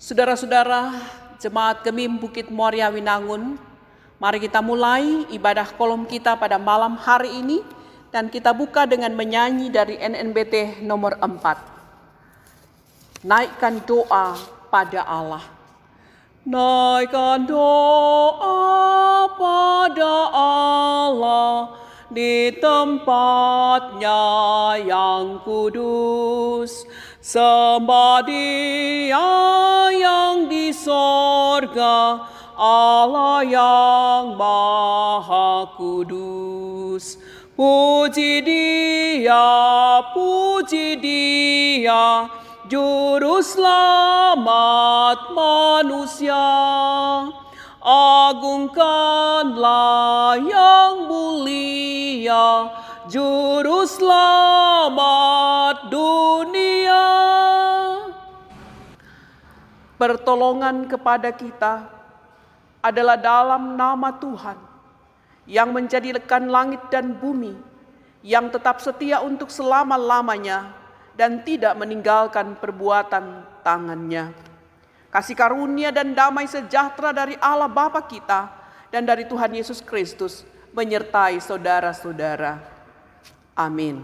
Saudara-saudara, Jemaat Gemim Bukit Moria Winangun, mari kita mulai ibadah kolom kita pada malam hari ini dan kita buka dengan menyanyi dari NNBT nomor 4. Naikkan doa pada Allah. Naikkan doa pada Allah di tempatnya yang kudus. Sembah Dia yang di sorga, Allah yang maha kudus. Puji Dia, Juru Selamat manusia. Agungkanlah yang mulia, Juru Selamat dunia. Pertolongan kepada kita adalah dalam nama Tuhan yang menjadikan langit dan bumi, yang tetap setia untuk selama-lamanya dan tidak meninggalkan perbuatan tangannya. Kasih karunia dan damai sejahtera dari Allah Bapa kita dan dari Tuhan Yesus Kristus menyertai saudara-saudara. Amin.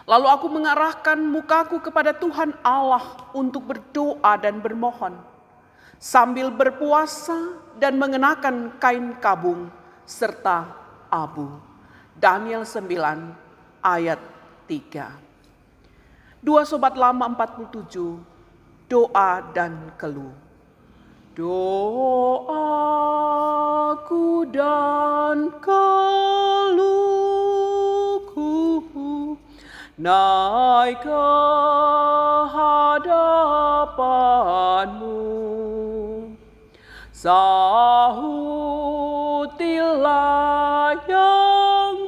Lalu aku mengarahkan mukaku kepada Tuhan Allah untuk berdoa dan bermohon, sambil berpuasa dan mengenakan kain kabung serta abu. Daniel 9 ayat 3. 2 Sobat Lama 47, doa dan keluh. Doaku dan keluhku naik ke hadapan-Mu. Sahutilah yang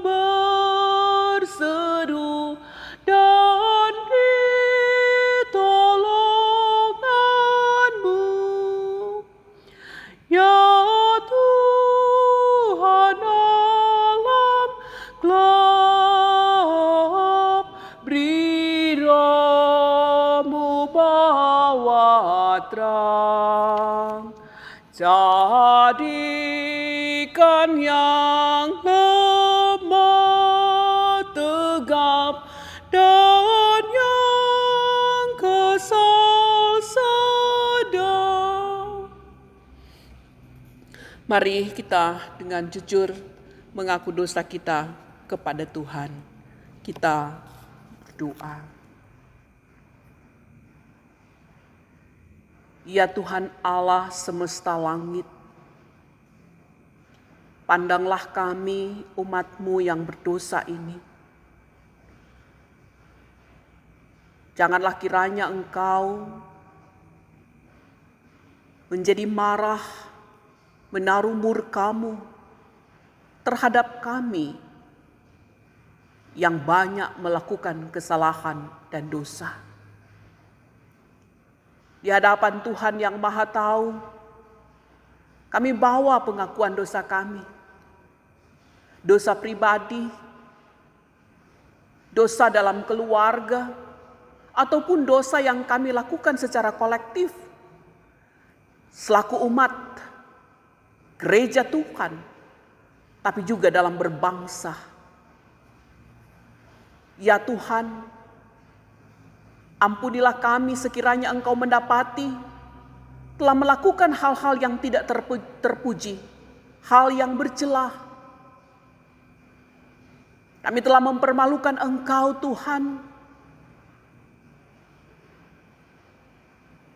berseru dan ditolongan-Mu. Ya Tuhan alam gelap, beri roh-Mu bawa terang. Jadikan yang lemah tegap dan yang kesal sadar. Mari kita dengan jujur mengaku dosa kita kepada Tuhan. Kita berdoa. Ya Tuhan Allah semesta langit, pandanglah kami umat-Mu yang berdosa ini. Janganlah kiranya Engkau menjadi marah, menaruh murka-Mu terhadap kami yang banyak melakukan kesalahan dan dosa. Di hadapan Tuhan yang Maha Tahu, kami bawa pengakuan dosa kami. Dosa pribadi, dosa dalam keluarga, ataupun dosa yang kami lakukan secara kolektif. Selaku umat, gereja Tuhan, tapi juga dalam berbangsa. Ya Tuhan, ampunilah kami sekiranya Engkau mendapati telah melakukan hal-hal yang tidak terpuji, hal yang bercelah. Kami telah mempermalukan Engkau Tuhan.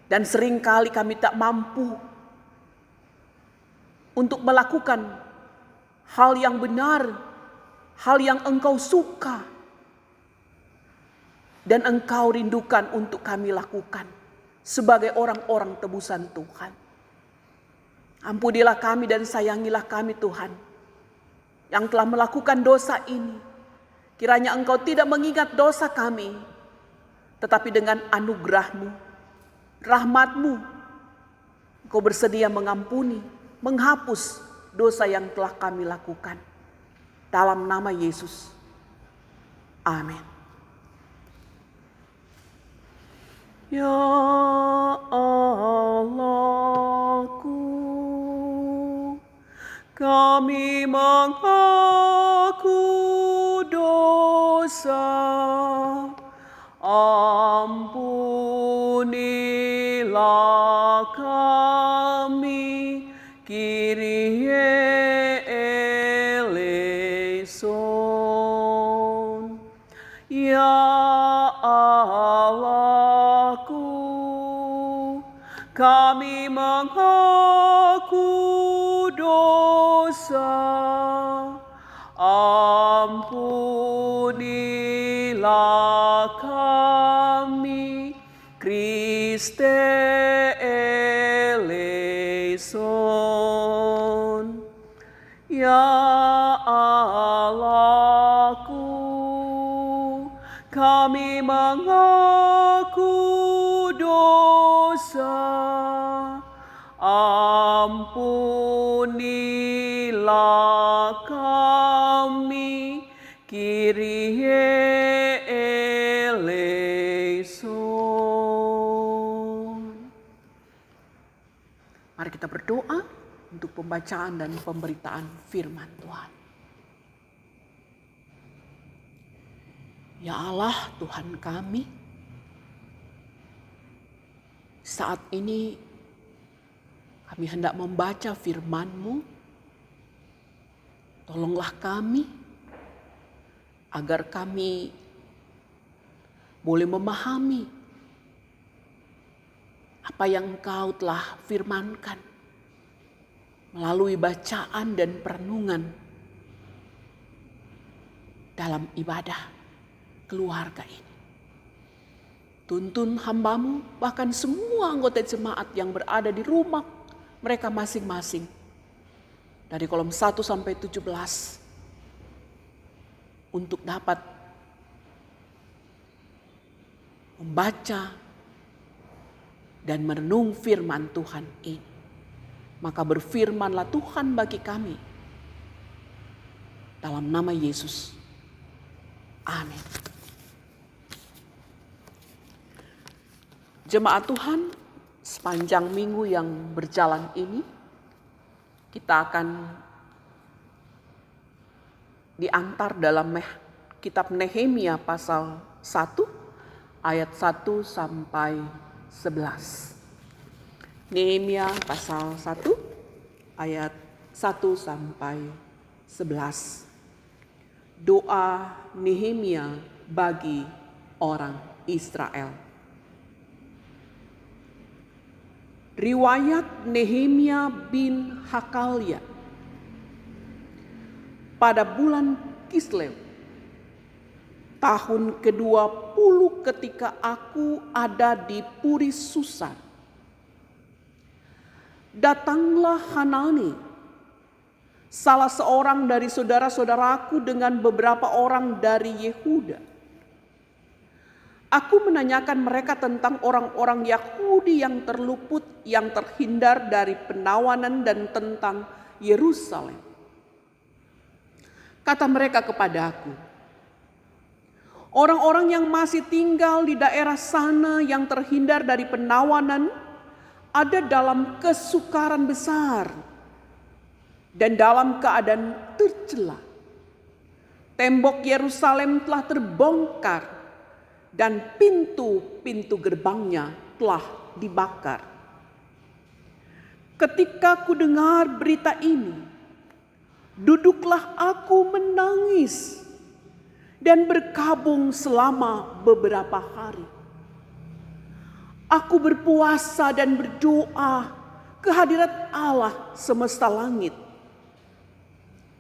Dan seringkali kami tak mampu untuk melakukan hal yang benar, hal yang Engkau suka dan Engkau rindukan untuk kami lakukan sebagai orang-orang tebusan Tuhan. Ampunilah kami dan sayangilah kami Tuhan yang telah melakukan dosa ini. Kiranya Engkau tidak mengingat dosa kami, tetapi dengan anugerah-Mu, rahmat-Mu, Engkau bersedia mengampuni, menghapus dosa yang telah kami lakukan. Dalam nama Yesus. Amin. Ya Allahku, kami mengaku dosa, ampunilah kami, Kyrie eleison. Ya Allahku, kami mengaku dosa, ampunilah kami, Christe eleison. Ya Allahku, kami mengaku dosa, ampunilah kami, Kyrie eleison. Mari kita berdoa untuk pembacaan dan pemberitaan firman Tuhan. Ya Allah, Tuhan kami, saat ini kami hendak membaca firman-Mu. Tolonglah kami agar kami boleh memahami apa yang Engkau telah firmankan melalui bacaan dan perenungan dalam ibadah keluarga ini. Tuntun hamba-Mu, bahkan semua anggota jemaat yang berada di rumah mereka masing-masing, dari kolom 1 sampai 17, untuk dapat membaca dan merenung firman Tuhan ini. Maka berfirmanlah Tuhan bagi kami, dalam nama Yesus. Amin. Jemaat Tuhan, sepanjang minggu yang berjalan ini, kita akan diantar dalam kitab Nehemia pasal 1 ayat 1 sampai 11. Nehemia pasal 1 ayat 1 sampai 11. Doa Nehemia bagi orang Israel. Riwayat Nehemia bin Hakalia. Pada bulan Kislev, tahun ke-20 ketika aku ada di Puri Susan, datanglah Hanani, salah seorang dari saudara-saudaraku dengan beberapa orang dari Yehuda. Aku menanyakan mereka tentang orang-orang Yahudi yang terluput, yang terhindar dari penawanan, dan tentang Yerusalem. Kata mereka kepadaku, orang-orang yang masih tinggal di daerah sana yang terhindar dari penawanan ada dalam kesukaran besar dan dalam keadaan tercela. Tembok Yerusalem telah terbongkar dan pintu-pintu gerbangnya telah dibakar. Ketika ku dengar berita ini, duduklah aku menangis dan berkabung selama beberapa hari. Aku berpuasa dan berdoa ke hadirat Allah semesta langit.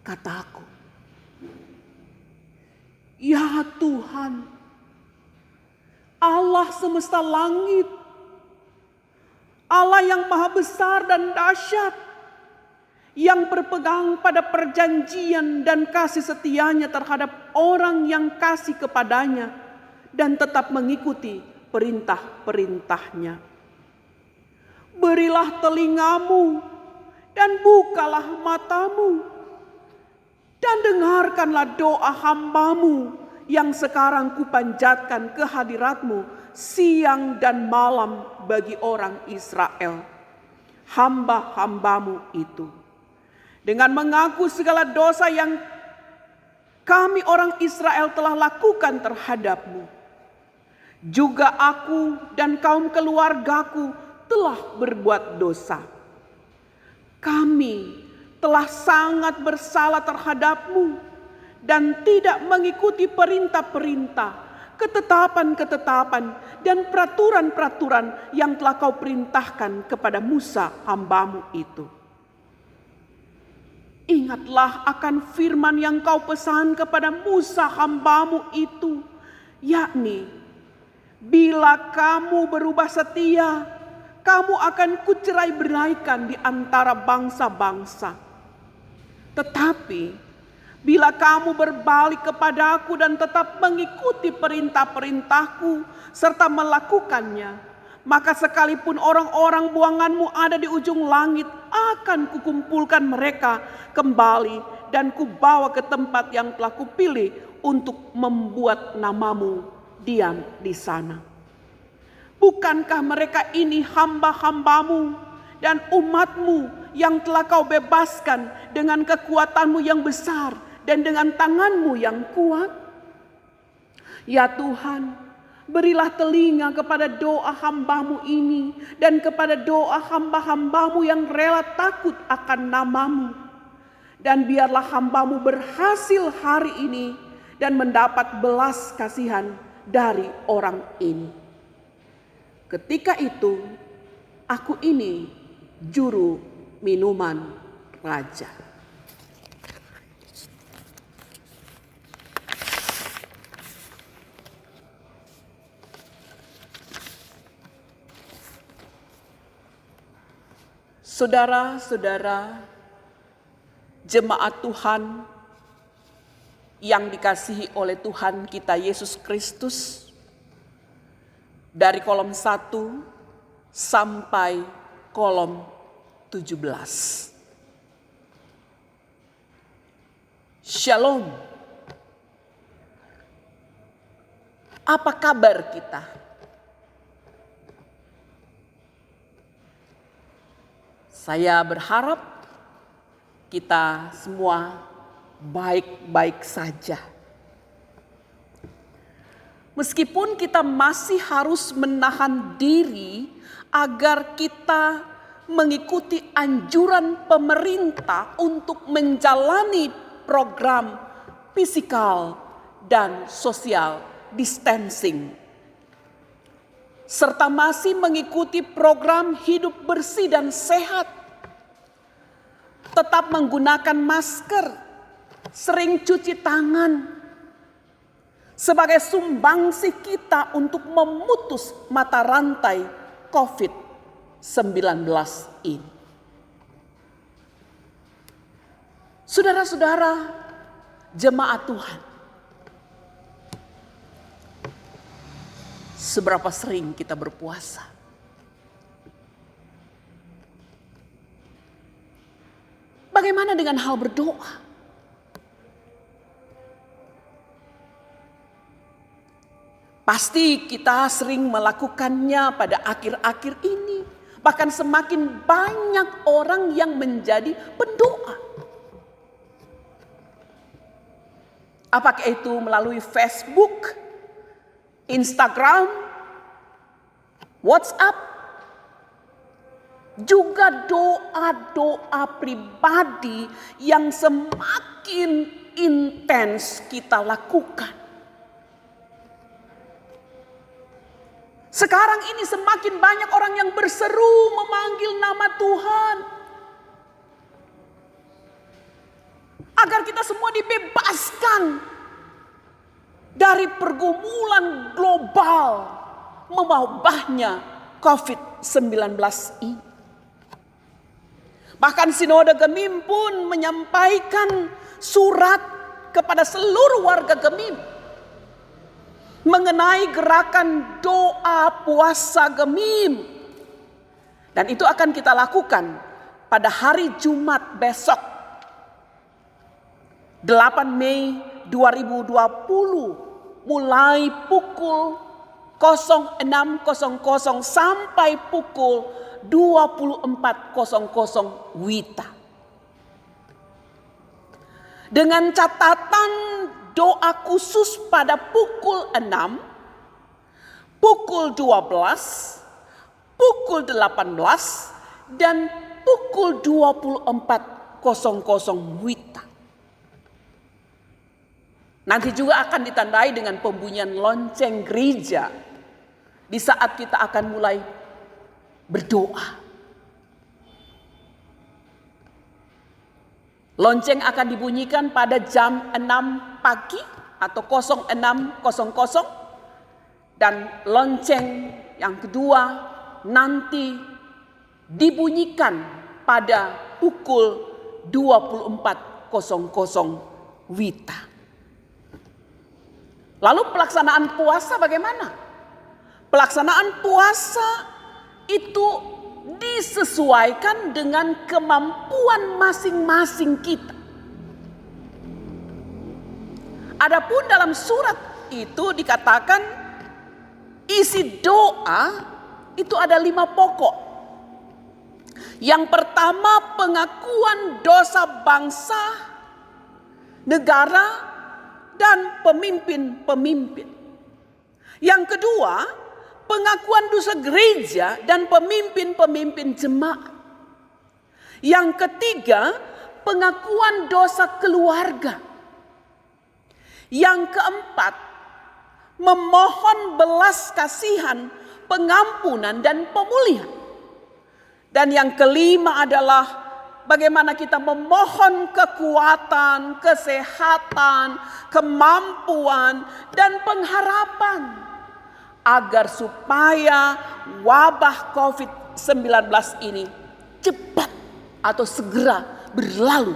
Kataku, ya Tuhan, Allah semesta langit, Allah yang maha besar dan dahsyat, yang berpegang pada perjanjian dan kasih setianya terhadap orang yang kasih kepadanya dan tetap mengikuti perintah-perintahnya. Berilah telingamu dan bukalah matamu dan dengarkanlah doa hambamu yang sekarang kupanjatkan ke hadiratmu siang dan malam bagi orang Israel, hamba-hambamu itu. Dengan mengaku segala dosa yang kami orang Israel telah lakukan terhadapmu. Juga aku dan kaum keluargaku telah berbuat dosa. Kami telah sangat bersalah terhadapmu dan tidak mengikuti perintah-perintah, ketetapan-ketetapan, dan peraturan-peraturan yang telah kau perintahkan kepada Musa hambamu itu. Ingatlah akan firman yang kau pesan kepada Musa hambamu itu, yakni, bila kamu berubah setia, kamu akan kucerai-beraikan di antara bangsa-bangsa. Tetapi bila kamu berbalik kepadaku dan tetap mengikuti perintah-perintahku serta melakukannya, maka sekalipun orang-orang buanganmu ada di ujung langit, akan kukumpulkan mereka kembali dan kubawa ke tempat yang telah kupilih untuk membuat namamu diam di sana. Bukankah mereka ini hamba-hambamu dan umatmu yang telah kau bebaskan dengan kekuatanmu yang besar dan dengan tanganmu yang kuat? Ya Tuhan, berilah telinga kepada doa hambamu ini dan kepada doa hamba-hambamu yang rela takut akan namamu. Dan biarlah hambamu berhasil hari ini dan mendapat belas kasihan dari orang ini. Ketika itu, aku ini juru minuman raja. Saudara-saudara, jemaat Tuhan yang dikasihi oleh Tuhan kita Yesus Kristus, dari kolom 1 sampai kolom 17. Shalom. Apa kabar kita? Saya berharap kita semua baik-baik saja. Meskipun kita masih harus menahan diri agar kita mengikuti anjuran pemerintah untuk menjalani program physical dan social distancing, serta masih mengikuti program hidup bersih dan sehat, tetap menggunakan masker, sering cuci tangan, sebagai sumbangsih kita untuk memutus mata rantai COVID-19 ini. Saudara-saudara, jemaat Tuhan, seberapa sering kita berpuasa? Bagaimana dengan hal berdoa? Pasti kita sering melakukannya pada akhir-akhir ini. Bahkan semakin banyak orang yang menjadi pendoa. Apakah itu melalui Facebook, Instagram, WhatsApp, juga doa-doa pribadi yang semakin intens kita lakukan. Sekarang ini semakin banyak orang yang berseru memanggil nama Tuhan. Agar kita semua dibebaskan dari pergumulan global mewabahnya COVID-19 ini. Bahkan Sinode Gemim pun menyampaikan surat kepada seluruh warga Gemim mengenai gerakan doa puasa Gemim. Dan itu akan kita lakukan pada hari Jumat besok, 8 Mei 2020, mulai pukul 06.00 sampai pukul 24.00 WITA. Dengan catatan doa khusus pada pukul 6, pukul 12, pukul 18, dan pukul 24.00 WITA. Nanti juga akan ditandai dengan pembunyian lonceng gereja di saat kita akan mulai berdoa. Lonceng akan dibunyikan pada jam 6 pagi atau 06.00, dan lonceng yang kedua nanti dibunyikan pada pukul 24.00 WITA. Lalu pelaksanaan puasa bagaimana? Pelaksanaan puasa itu disesuaikan dengan kemampuan masing-masing kita. Adapun dalam surat itu dikatakan isi doa itu ada 5 pokok. Yang pertama, pengakuan dosa bangsa, negara, dan pemimpin-pemimpin. Yang kedua, pengakuan dosa gereja dan pemimpin-pemimpin jemaat. Yang ketiga, pengakuan dosa keluarga. Yang keempat, memohon belas kasihan, pengampunan, dan pemulihan. Dan yang kelima adalah bagaimana kita memohon kekuatan, kesehatan, kemampuan, dan pengharapan agar supaya wabah COVID-19 ini cepat atau segera berlalu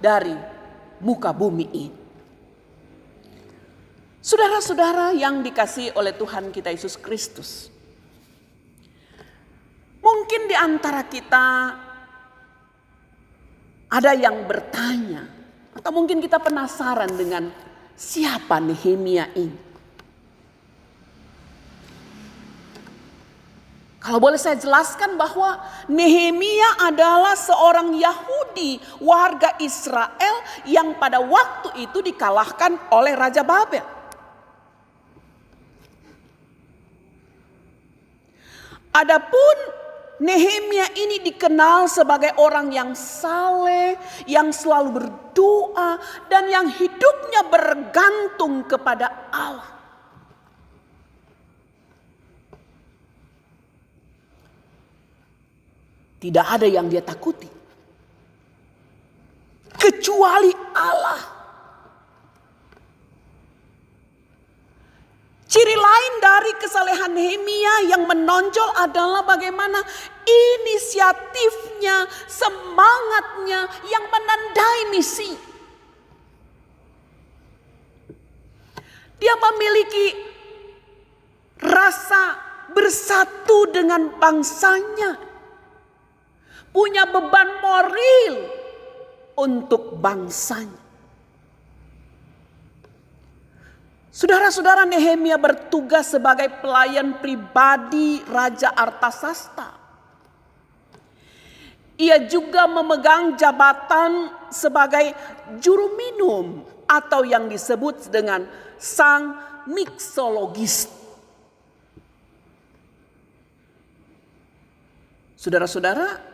dari muka bumi ini. Saudara-saudara yang dikasihi oleh Tuhan kita Yesus Kristus, mungkin di antara kita ada yang bertanya, atau mungkin kita penasaran dengan siapa Nehemia ini. Kalau boleh saya jelaskan bahwa Nehemia adalah seorang Yahudi warga Israel yang pada waktu itu dikalahkan oleh Raja Babel. Adapun Nehemia ini dikenal sebagai orang yang saleh, yang selalu berdoa, dan yang hidupnya bergantung kepada Allah. Tidak ada yang dia takuti kecuali Allah. Ciri lain dari kesalehan Nehemia yang menonjol adalah bagaimana inisiatifnya, semangatnya yang menandai misi. Dia memiliki rasa bersatu dengan bangsanya, punya beban moral untuk bangsanya. Saudara-saudara, Nehemia bertugas sebagai pelayan pribadi Raja Artasasta. Ia juga memegang jabatan sebagai juru minum atau yang disebut dengan sang miksologis. Saudara-saudara,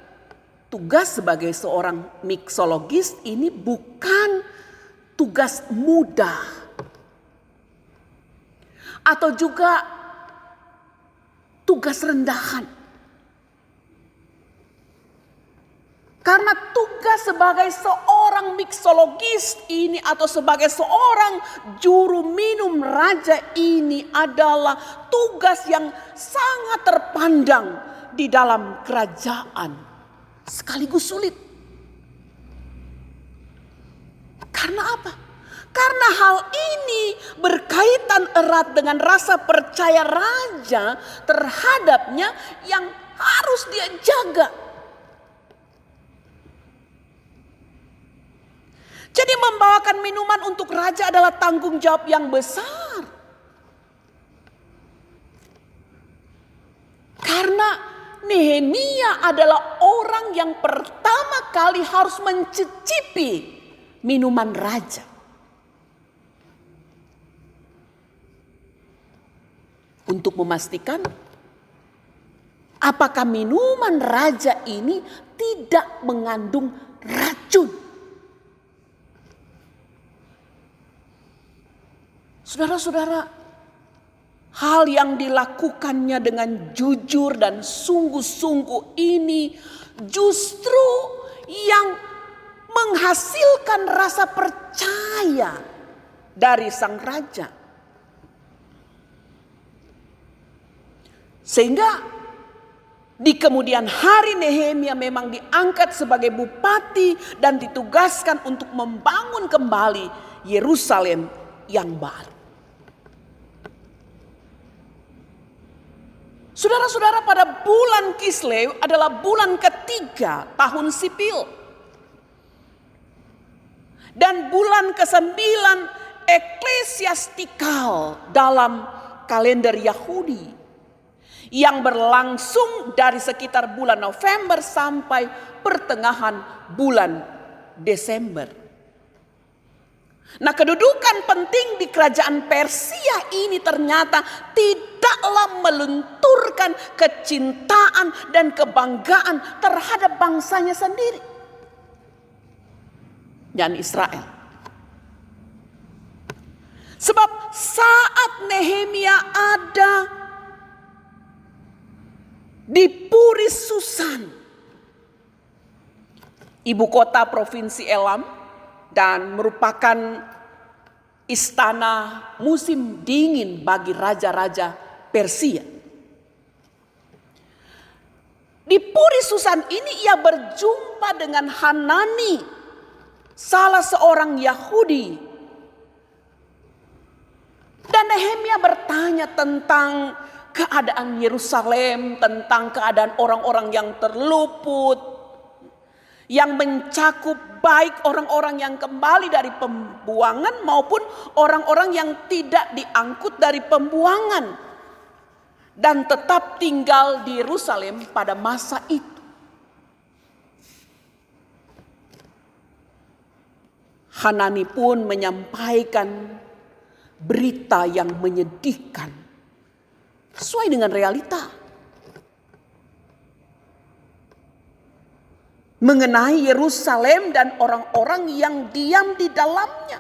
tugas sebagai seorang miksologis ini bukan tugas mudah. Atau juga tugas rendahan. Karena tugas sebagai seorang miksologis ini atau sebagai seorang juru minum raja ini adalah tugas yang sangat terpandang di dalam kerajaan. Sekaligus sulit. Karena apa? Karena hal ini berkaitan erat dengan rasa percaya raja terhadapnya yang harus dia jaga. Jadi membawakan minuman untuk raja adalah tanggung jawab yang besar. Karena Nehemia adalah orang yang pertama kali harus mencicipi minuman raja. Untuk memastikan apakah minuman raja ini tidak mengandung racun. Saudara-saudara, hal yang dilakukannya dengan jujur dan sungguh-sungguh ini justru yang menghasilkan rasa percaya dari sang raja. Sehingga di kemudian hari Nehemia memang diangkat sebagai bupati dan ditugaskan untuk membangun kembali Yerusalem yang baru. Saudara-saudara, pada bulan Kislev adalah bulan ketiga tahun sipil. Dan bulan ke-9 eklesiastikal dalam kalender Yahudi. Yang berlangsung dari sekitar bulan November sampai pertengahan bulan Desember. Nah, kedudukan penting di kerajaan Persia ini ternyata tidaklah melunturkan kecintaan dan kebanggaan terhadap bangsanya sendiri, dan Israel. Sebab saat Nehemia ada di Puris Susan, ibu kota provinsi Elam, dan merupakan istana musim dingin bagi raja-raja Persia. Di Puris Susan ini ia berjumpa dengan Hanani, salah seorang Yahudi. Dan Nehemia bertanya tentang keadaan Yerusalem, tentang keadaan orang-orang yang terluput, yang mencakup baik orang-orang yang kembali dari pembuangan maupun orang-orang yang tidak diangkut dari pembuangan dan tetap tinggal di Yerusalem pada masa itu. Hanani pun menyampaikan berita yang menyedihkan sesuai dengan realita mengenai Yerusalem dan orang-orang yang diam di dalamnya.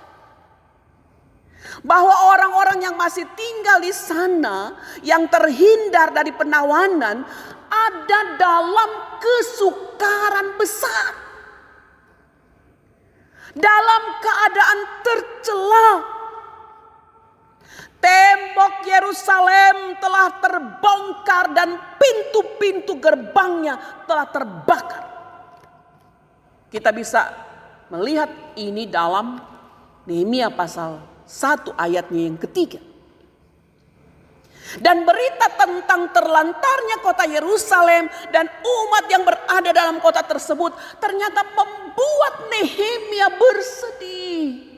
Bahwa orang-orang yang masih tinggal di sana, yang terhindar dari penawanan, ada dalam kesukaran besar. Dalam keadaan tercela. Tembok Yerusalem telah terbongkar dan pintu-pintu gerbangnya telah terbakar. Kita bisa melihat ini dalam Nehemia pasal 1 ayatnya yang ketiga. Dan berita tentang terlantarnya kota Yerusalem dan umat yang berada dalam kota tersebut ternyata membuat Nehemia bersedih.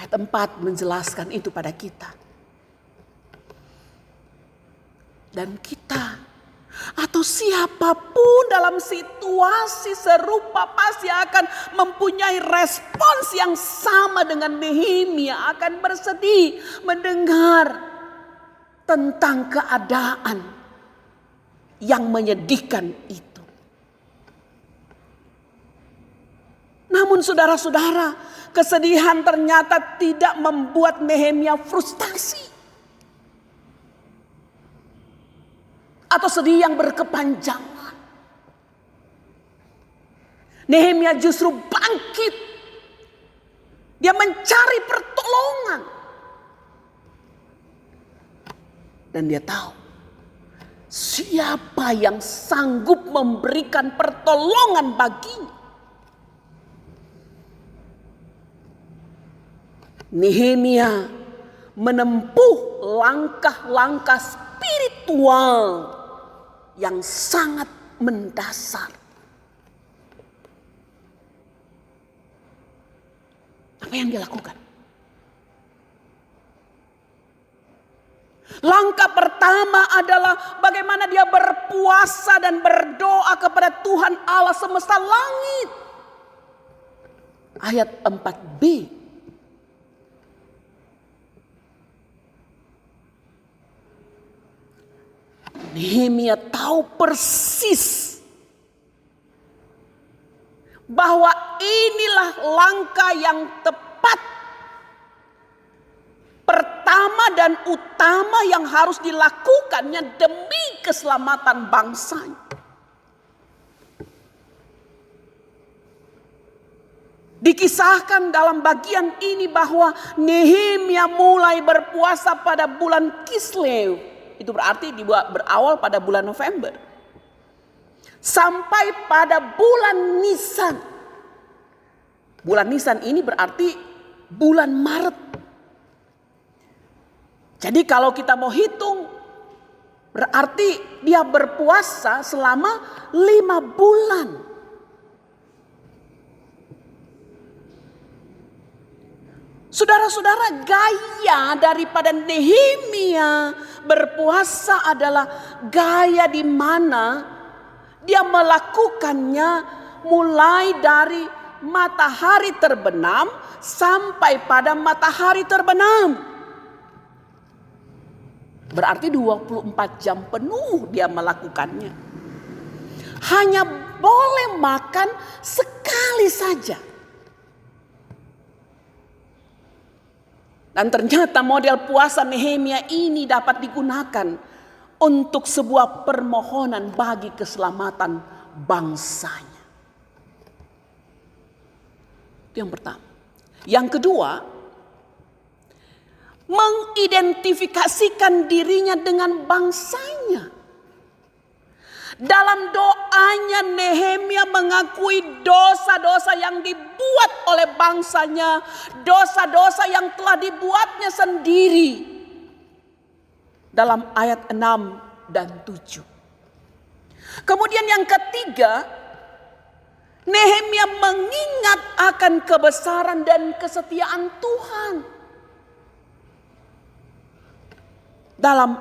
Ayat 4 menjelaskan itu pada kita. Dan kita atau siapapun dalam situasi serupa pasti akan mempunyai respons yang sama dengan Nehemia, akan bersedih mendengar tentang keadaan yang menyedihkan itu. Namun saudara-saudara, kesedihan ternyata tidak membuat Nehemia frustasi atau sedih yang berkepanjangan. Nehemia justru bangkit. Dia mencari pertolongan. Dan dia tahu siapa yang sanggup memberikan pertolongan baginya. Nehemia menempuh langkah-langkah spiritual yang sangat mendasar. Apa yang dia lakukan? Langkah pertama pertama adalah bagaimana dia berpuasa dan berdoa kepada Tuhan Allah semesta langit. Ayat 4b. Nehemia tahu persis bahwa inilah langkah yang tepat, pertama dan utama yang harus dilakukannya demi keselamatan bangsanya. Dikisahkan dalam bagian ini bahwa Nehemia mulai berpuasa pada bulan Kislev. Itu berarti berawal pada bulan November. Sampai pada bulan Nisan. Bulan Nisan ini berarti bulan Maret. Jadi kalau kita mau hitung, berarti dia berpuasa selama 5 bulan. Saudara-saudara, gaya daripada Nehemia berpuasa adalah gaya di mana dia melakukannya mulai dari matahari terbenam sampai pada matahari terbenam. Berarti 24 jam penuh dia melakukannya. Hanya boleh makan sekali saja. Dan ternyata model puasa Nehemia ini dapat digunakan untuk sebuah permohonan bagi keselamatan bangsanya. Itu yang pertama. Yang kedua, mengidentifikasikan dirinya dengan bangsanya. Dalam doanya Nehemia mengakui dosa-dosa yang dibuat oleh bangsanya, dosa-dosa yang telah dibuatnya sendiri. Dalam ayat 6 dan 7. Kemudian yang ketiga, Nehemia mengingat akan kebesaran dan kesetiaan Tuhan. Dalam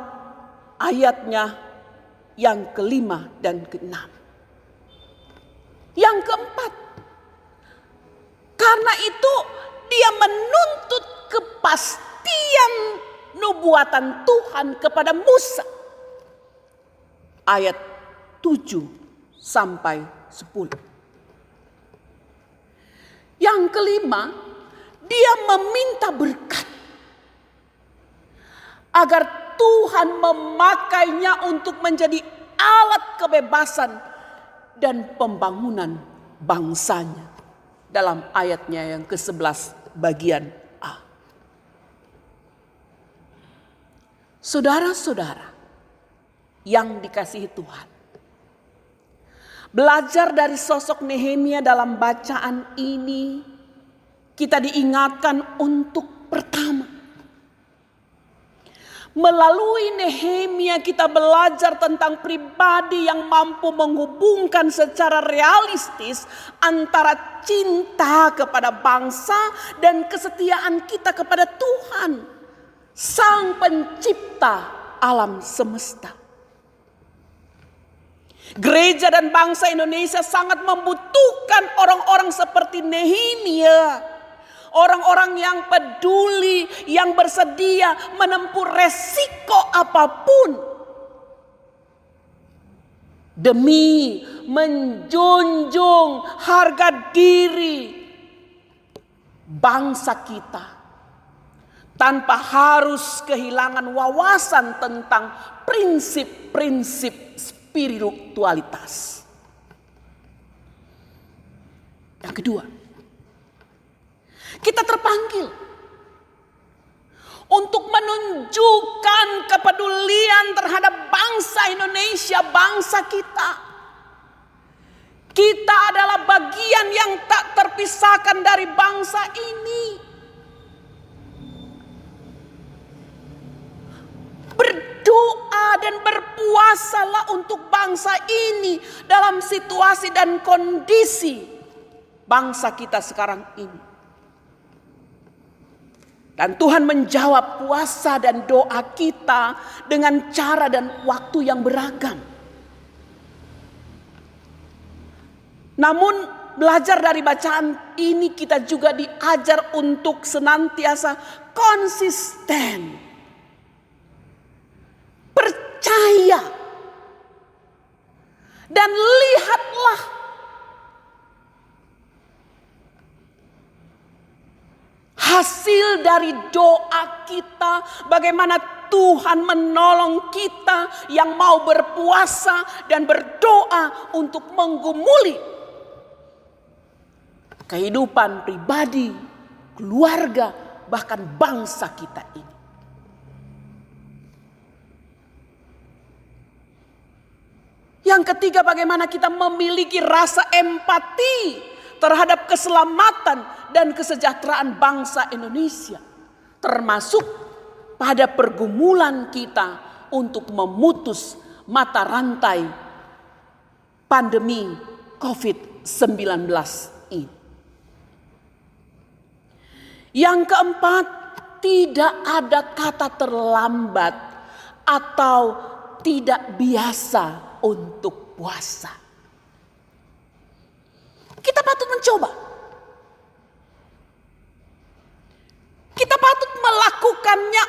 ayatnya yang kelima dan keenam. Yang keempat, karena itu dia menuntut kepastian nubuatan Tuhan kepada Musa. Ayat 7 sampai 10. Yang kelima, dia meminta berkat agar Tuhan memakainya untuk menjadi alat kebebasan dan pembangunan bangsanya. Dalam ayatnya yang ke-11 bagian A. Saudara-saudara yang dikasihi Tuhan, belajar dari sosok Nehemia dalam bacaan ini, kita diingatkan untuk pertama, melalui Nehemia kita belajar tentang pribadi yang mampu menghubungkan secara realistis antara cinta kepada bangsa dan kesetiaan kita kepada Tuhan, Sang Pencipta alam semesta. Gereja dan bangsa Indonesia sangat membutuhkan orang-orang seperti Nehemia. Orang-orang yang peduli, yang bersedia menempuh resiko apapun demi menjunjung harga diri bangsa kita tanpa harus kehilangan wawasan tentang prinsip-prinsip spiritualitas. Yang kedua, kita terpanggil untuk menunjukkan kepedulian terhadap bangsa Indonesia, bangsa kita. Kita adalah bagian yang tak terpisahkan dari bangsa ini. Berdoa dan berpuasalah untuk bangsa ini dalam situasi dan kondisi bangsa kita sekarang ini. Dan Tuhan menjawab puasa dan doa kita dengan cara dan waktu yang beragam. Namun belajar dari bacaan ini kita juga diajar untuk senantiasa konsisten. Percaya. Dan lihatlah hasil dari doa kita, bagaimana Tuhan menolong kita yang mau berpuasa dan berdoa untuk menggumuli kehidupan pribadi, keluarga, bahkan bangsa kita ini. Yang ketiga, bagaimana kita memiliki rasa empati terhadap keselamatan dan kesejahteraan bangsa Indonesia. Termasuk pada pergumulan kita untuk memutus mata rantai pandemi COVID-19 ini. Yang keempat, tidak ada kata terlambat atau tidak biasa untuk puasa. Kita patut mencoba. Kita patut melakukannya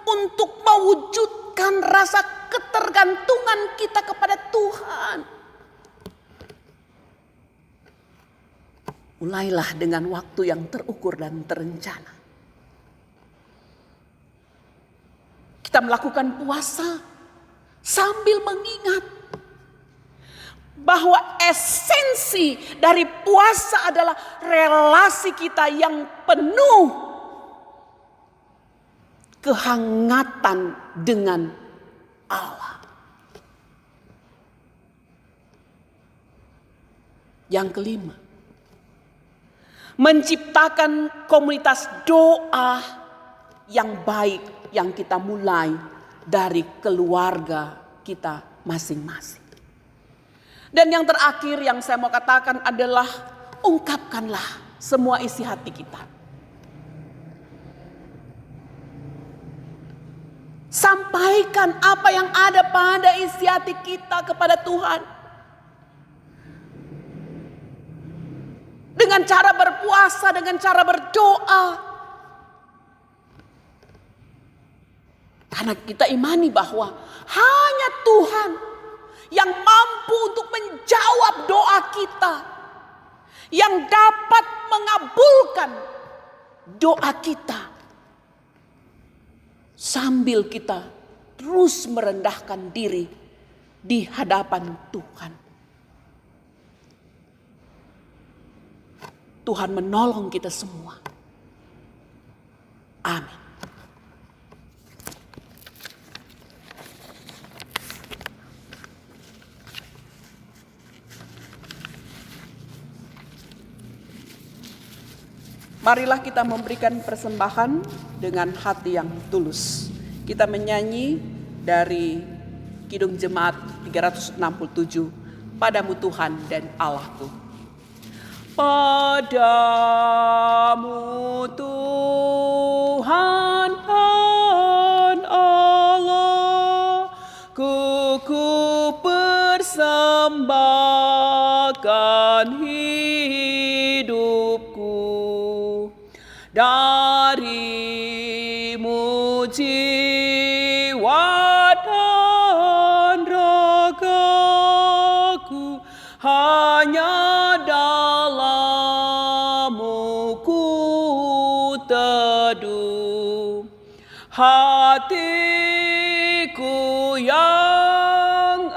untuk mewujudkan rasa ketergantungan kita kepada Tuhan. Mulailah dengan waktu yang terukur dan terencana. Kita melakukan puasa sambil mengingat bahwa esensi dari puasa adalah relasi kita yang penuh kehangatan dengan Allah. Yang kelima, menciptakan komunitas doa yang baik yang kita mulai dari keluarga kita masing-masing. Dan yang terakhir yang saya mau katakan adalah ungkapkanlah semua isi hati kita. Sampaikan apa yang ada pada isi hati kita kepada Tuhan. Dengan cara berpuasa, dengan cara berdoa. Karena kita imani bahwa hanya Tuhan yang mampu untuk menjawab doa kita, yang dapat mengabulkan doa kita, sambil kita terus merendahkan diri di hadapan Tuhan. Tuhan menolong kita semua. Amin. Marilah kita memberikan persembahan dengan hati yang tulus. Kita menyanyi dari Kidung Jemaat 367, Padamu Tuhan dan Allahku. Padamu Tuhan dan Allah, ku persembahkan hidupku. Darimu jiwa dan ragaku, hanya dalam-Mu ku teduh. Hatiku yang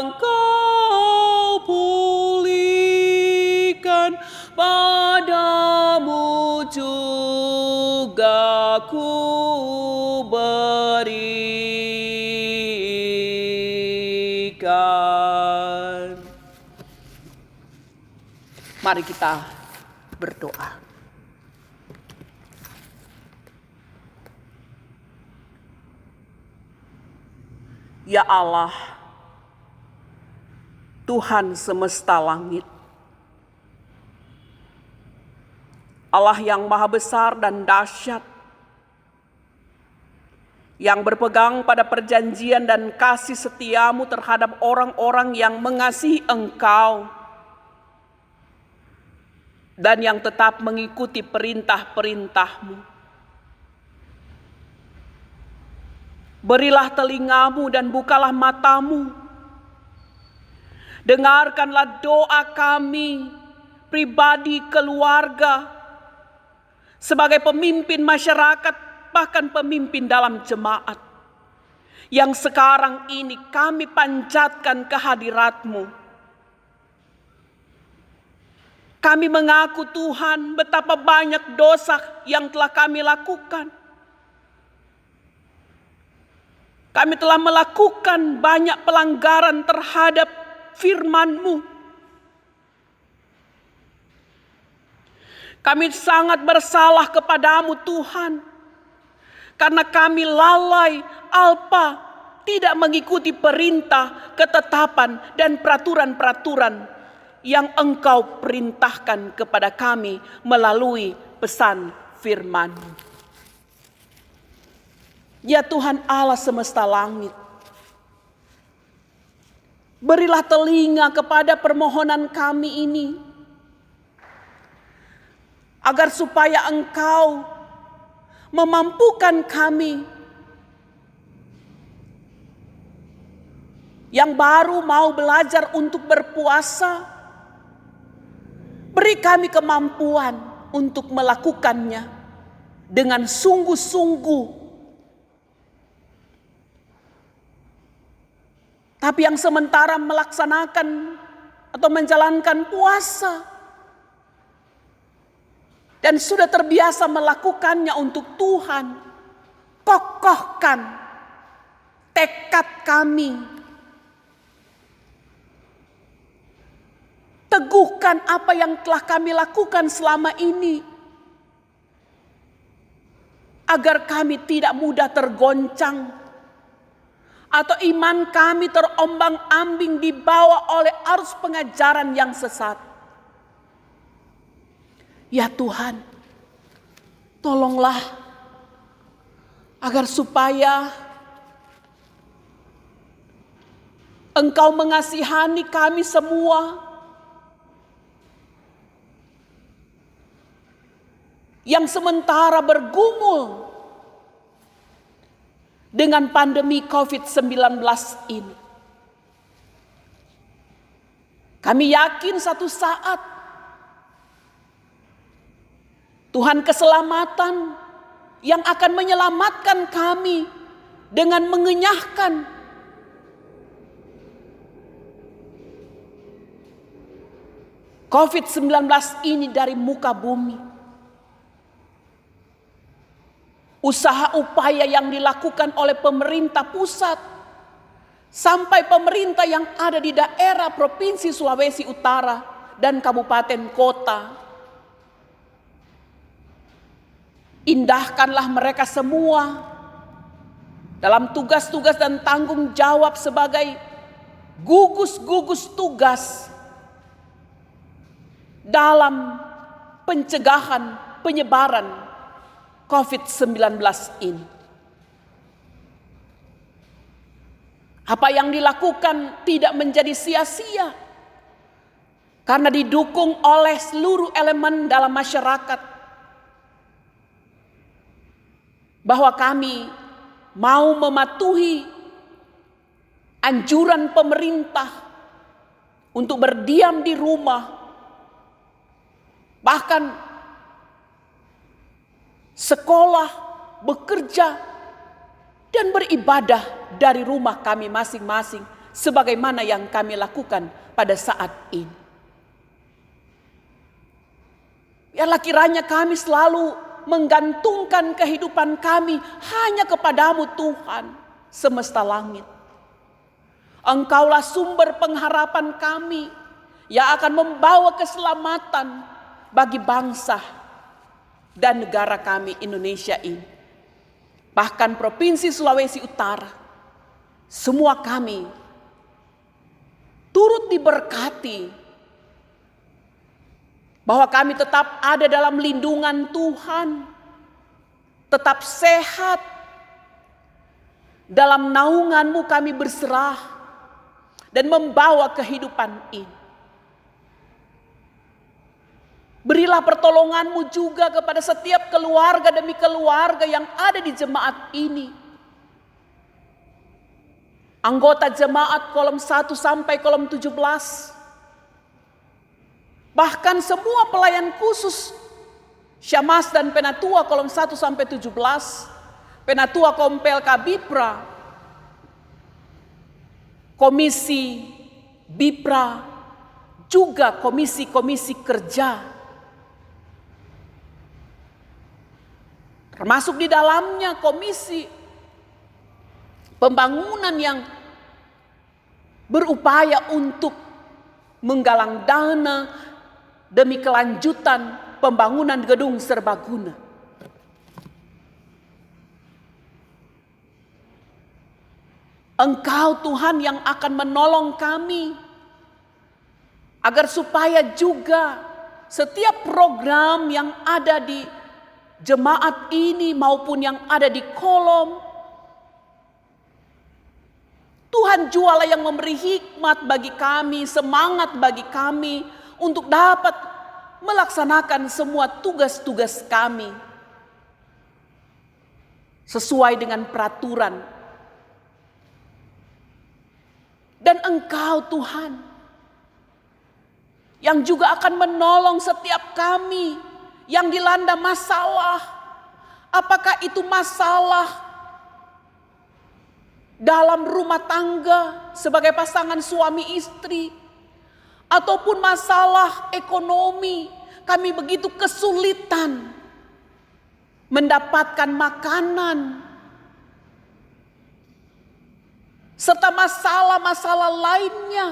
Engkau pulihkan, Padamu juga ku berikan. Mari kita berdoa. Ya Allah, Tuhan semesta langit, Allah yang maha besar dan dahsyat, yang berpegang pada perjanjian dan kasih setiamu terhadap orang-orang yang mengasihi Engkau dan yang tetap mengikuti perintah-perintah-Mu. Berilah telingamu dan bukalah matamu. Dengarkanlah doa kami, pribadi, keluarga, sebagai pemimpin masyarakat, bahkan pemimpin dalam jemaat, yang sekarang ini kami panjatkan kehadirat-Mu. Kami mengaku Tuhan betapa banyak dosa yang telah kami lakukan. Kami telah melakukan banyak pelanggaran terhadap firman-Mu. Kami sangat bersalah kepadamu Tuhan, karena kami lalai, alpa, tidak mengikuti perintah, ketetapan, dan peraturan-peraturan yang Engkau perintahkan kepada kami melalui pesan firman-Mu. Ya Tuhan Allah semesta langit, berilah telinga kepada permohonan kami ini, agar supaya Engkau memampukan kami yang baru mau belajar untuk berpuasa. Beri kami kemampuan untuk melakukannya dengan sungguh-sungguh. Tapi yang sementara melaksanakan atau menjalankan puasa dan sudah terbiasa melakukannya untuk Tuhan, kokohkan tekad kami. Teguhkan apa yang telah kami lakukan selama ini, agar kami tidak mudah tergoncang atau iman kami terombang-ambing dibawa oleh arus pengajaran yang sesat. Ya Tuhan, tolonglah agar supaya Engkau mengasihani kami semua yang sementara bergumul dengan pandemi COVID-19 ini. Kami yakin satu saat Tuhan keselamatan yang akan menyelamatkan kami dengan mengenyahkan COVID-19 ini dari muka bumi. Usaha upaya yang dilakukan oleh pemerintah pusat sampai pemerintah yang ada di daerah Provinsi Sulawesi Utara dan kabupaten kota. Indahkanlah mereka semua dalam tugas-tugas dan tanggung jawab sebagai gugus-gugus tugas dalam pencegahan penyebaran COVID-19 ini. Apa yang dilakukan tidak menjadi sia-sia karena didukung oleh seluruh elemen dalam masyarakat, bahwa kami mau mematuhi anjuran pemerintah untuk berdiam di rumah, bahkan sekolah, bekerja, dan beribadah dari rumah kami masing-masing, sebagaimana yang kami lakukan pada saat ini. Biarlah kiranya kami selalu menggantungkan kehidupan kami hanya kepadamu Tuhan semesta langit. Engkaulah sumber pengharapan kami yang akan membawa keselamatan bagi bangsa dan negara kami Indonesia ini. Bahkan Provinsi Sulawesi Utara, semua kami turut diberkati bahwa kami tetap ada dalam lindungan Tuhan, tetap sehat, Dalam naungan-Mu kami berserah dan membawa kehidupan ini. Berilah pertolongan-Mu juga kepada setiap keluarga demi keluarga yang ada di jemaat ini. Anggota jemaat kolom 1 sampai kolom 17. Bahkan semua pelayan khusus Syamas dan Penatua kolom 1 sampai 17. Penatua Kompel Kabipra. Komisi Bipra. Juga komisi-komisi kerja. Termasuk di dalamnya komisi pembangunan yang berupaya untuk menggalang dana demi kelanjutan pembangunan gedung serbaguna. Engkau Tuhan yang akan menolong kami agar supaya juga setiap program yang ada di jemaat ini maupun yang ada di kolom, Tuhan jualah yang memberi hikmat bagi kami, semangat bagi kami untuk dapat melaksanakan semua tugas-tugas kami sesuai dengan peraturan. Dan Engkau Tuhan yang juga akan menolong setiap kami yang dilanda masalah. Apakah itu masalah dalam rumah tangga sebagai pasangan suami istri, ataupun masalah ekonomi, kami begitu kesulitan mendapatkan makanan, serta masalah-masalah lainnya.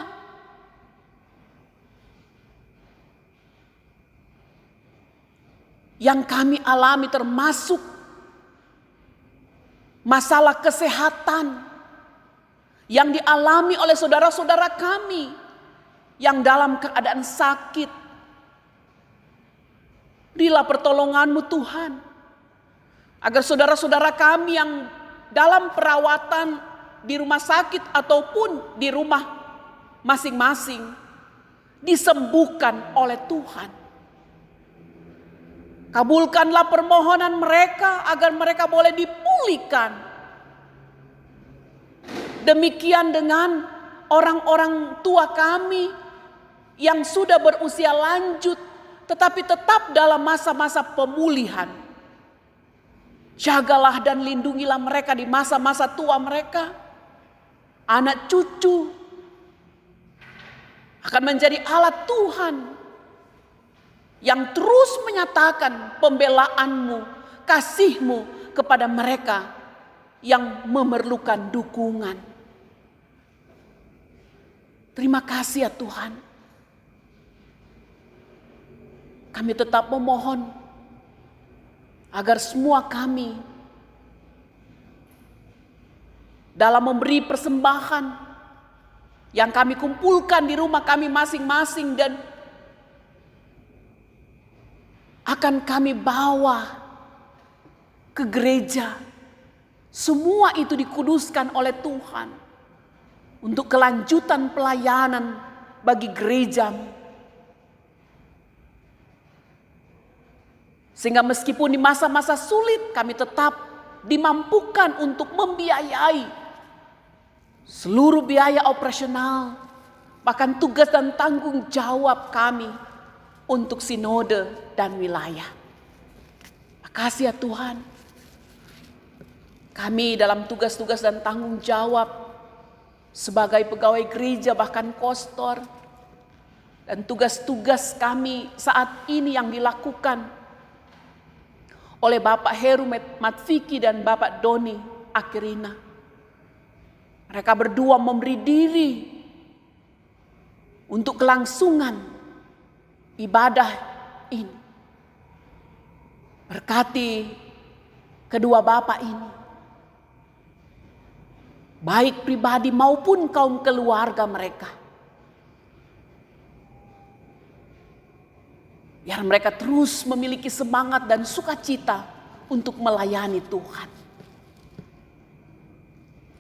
Yang kami alami termasuk masalah kesehatan yang dialami oleh saudara-saudara kami yang dalam keadaan sakit. Berilah pertolongan-Mu Tuhan, agar saudara-saudara kami yang dalam perawatan di rumah sakit ataupun di rumah masing-masing disembuhkan oleh Tuhan. Kabulkanlah permohonan mereka agar mereka boleh dipulihkan. Demikian dengan orang-orang tua kami yang sudah berusia lanjut tetapi tetap dalam masa-masa pemulihan. Jagalah dan lindungilah mereka di masa-masa tua mereka. Anak cucu akan menjadi alat Tuhan yang terus menyatakan pembelaan-Mu, kasih-Mu kepada mereka yang memerlukan dukungan. Terima kasih ya Tuhan. Kami tetap memohon agar semua kami dalam memberi persembahan yang kami kumpulkan di rumah kami masing-masing dan akan kami bawa ke gereja. Semua itu dikuduskan oleh Tuhan untuk kelanjutan pelayanan bagi gereja. Sehingga meskipun di masa-masa sulit kami tetap dimampukan untuk membiayai seluruh biaya operasional, bahkan tugas dan tanggung jawab kami untuk sinode dan wilayah. Makasih ya Tuhan. Kami dalam tugas-tugas dan tanggung jawab sebagai pegawai gereja bahkan kostor, dan tugas-tugas kami saat ini yang dilakukan oleh Bapak Heru Matfiki dan Bapak Doni Akirina. Mereka berdua memberi diri untuk kelangsungan ibadah ini. Berkati kedua bapak ini, baik pribadi maupun kaum keluarga mereka. Biar mereka terus memiliki semangat dan sukacita untuk melayani Tuhan.